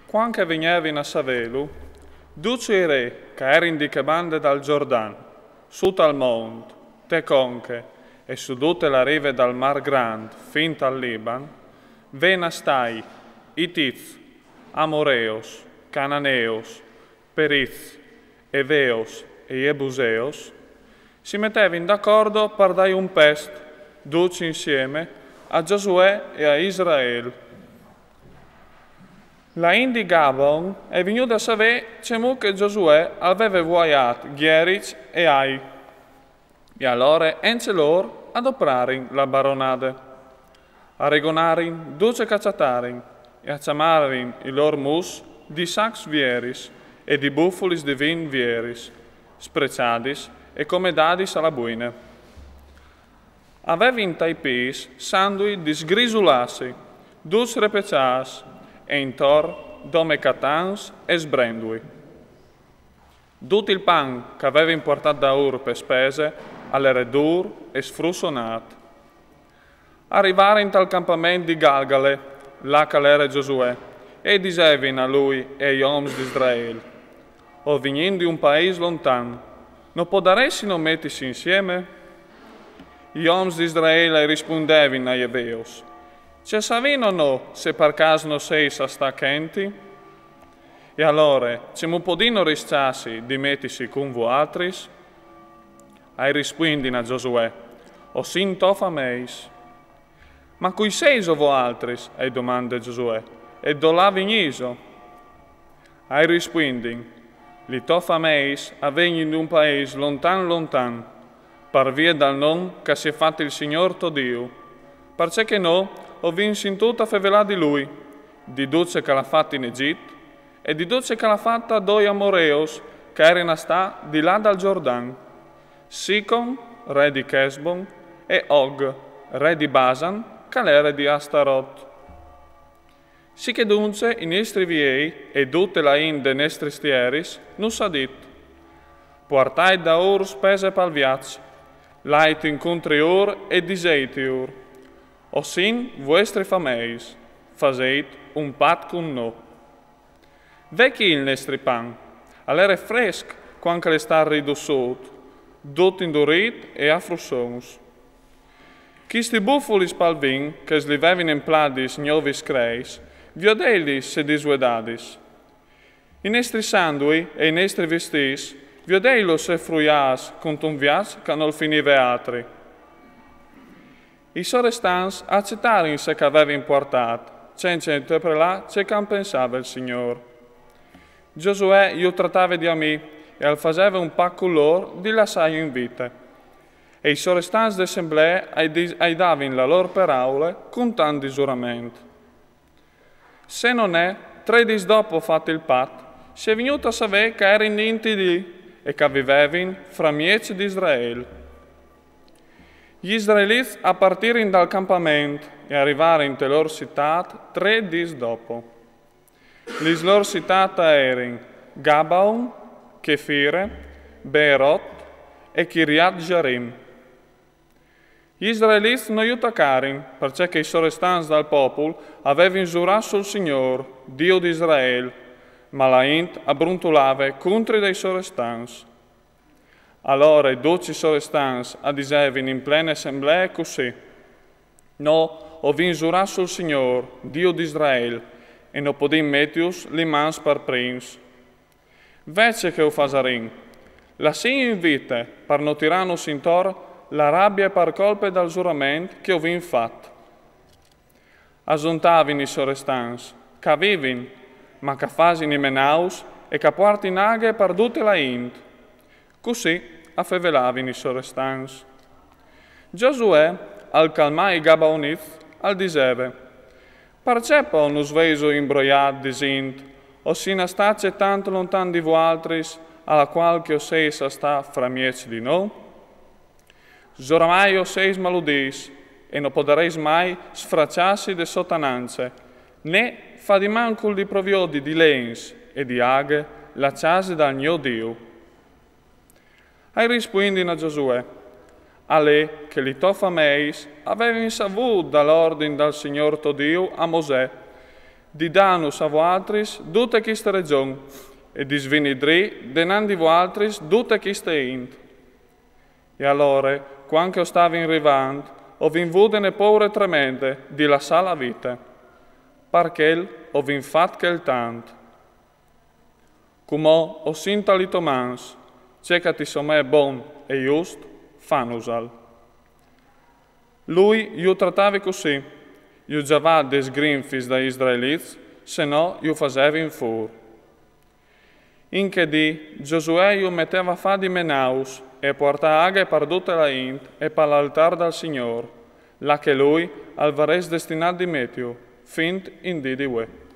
Quando venivano a Savelu, duci i re che erano di che bande dal Giordano, su al monte, te conche, e su tutte le rive dal Mar Grande, fin al Liban, vena stai, Itiz, Amoreos, Cananeos, Periz, Eveos e Jebuseos, si mettevano d'accordo per dare un pest, duci insieme, a Giosuè e a Israele. La indi Gabon è venuta a sapere che Giosuè aveva voiato Ghieric e Ai. E allora ence loro adoprarin la baronade. A regonarin duce cacciatarin e a chiamarin i loro mus di sax vieris e di bufolis di vin vieris, sprecadis e come dadis alla buine. Aveva in taipis sandui di sgrisulassi, dus repecias, e intor dome catans e sbrendui. Tutto il pan che aveva importato da Ur per spese, all'era dur e sfrussonat. Arrivare in tal campamento di Galgale, là che era Giosuè, e dicevano a lui e agli uomini di Israele: o venendo di un paese lontano, non potresti non mettersi insieme? Gli uomini di Israele rispondevano agli eveos: c'è savino o no, se per caso non sei a sta chenti? E allora, c'è un podino risciassi di mettersi con voatris? Ai rispondi a Giosuè: o sin tofa meis. Ma cui seis o voatris? Ai domanda Giosuè: e do là veniso? Ai rispondi: li tofa meis avvegni in un paese lontan, per via dal nome che si è fatto il Signor tuo Dio, perché no, ho vinto in tutta fevelà di lui, di duce che l'ha fatta in Egitto, e di duce che l'ha fatta a doi Amoreos, che erano sta di là dal Giordano, Sicon, re di Chesbon, e Og, re di Basan, che era di Astarot. Sì che dunque i nostri viei e tutte la inde nostri stieris non sa dit: portai da Ur spese pal viaggio, lait incontri Ur e diseiti Ur. O sin vostri fameis, faseit un pat con no. Vecchi il nostri pan, all'era fresco quando le sta ridussut, dot indurit e affrussons. Chisti bufolis pal vin, che slivevin in pladis novis creis, viodelis se disuedadis. I nostri sandui e i nostri vestis, viodelos se fruias con un viaggio che non finive altri. I sorestans accettarono se che aveva importato, senza per là c'è che pensava il Signore. Giosuè io trattava di amici e al faceva un pacco loro di lasciare in vita. E i sorestans d'assemblea ai davano la loro paraula con tanti giuramenti. Se non è, 3 giorni dopo fatto il patto, si è venuto a sapere che erano niente lì e che vivevano fra mieci di Israele. Gli israeliti partirono dal campamento e arrivarono in loro città 3 giorni dopo. Le loro città erano Gabaon, Kefire, Beerot e Kiriat Jarim. Gli israeliti non attaccarono perché i sorestanti dal popolo avevano giurato sul Signore, Dio di Israele, ma la int abbruntolava contro dei sorestanti. Allora i 12 sorestanti dicevano in plena assemblea così: no, ho giurato sul Signore, Dio di Israele, e non podim mettius le mans per prins. Vece che ho fasarin, la segno in vita per non tirarnos intorno la rabbia per colpe del giuramento che ho fatto. Asontavano i sorestanti, che avevano, ma che fasino i menaus e che portino aghe per tutte la int. Così affevelavano i sorestanti. Giosuè, al calmare i Gabaonit, al diceva: perché poi non sveso imbroiato disint, o sino stace tanto lontano di voi, alla qual che o sei sta fra mieci di noi? Zoramai o seis maludis, e non potereis mai sfracciarsi de sottananze, né fa di mancul di proviodi di lens e di aghe lasciasi dal mio Dio. Ai rispondi a Giosuè: a lei che li tofa meis aveva saputo dall'ordine del Signor tuo Dio a Mosè, di danus a voatris tutte queste regioni, e di svinidri denandi voatris tutte queste int. E allora, quando stavo in rivand, ho vinvuto ne paure tremende di lasciare la vita, perché ho vin fatto che il tanto. Come ho sinto lito mans, c'è che ti somè buon e giusto, fanusal. Lui io trattava così, io giava des grinfis da israeliti, se no io facevo in fur. In che di Giosuè io metteva fa di menaus e portava aghe per tutta la int e per l'altar del Signore, la che lui al vares destinato di meteo, fint in di ue.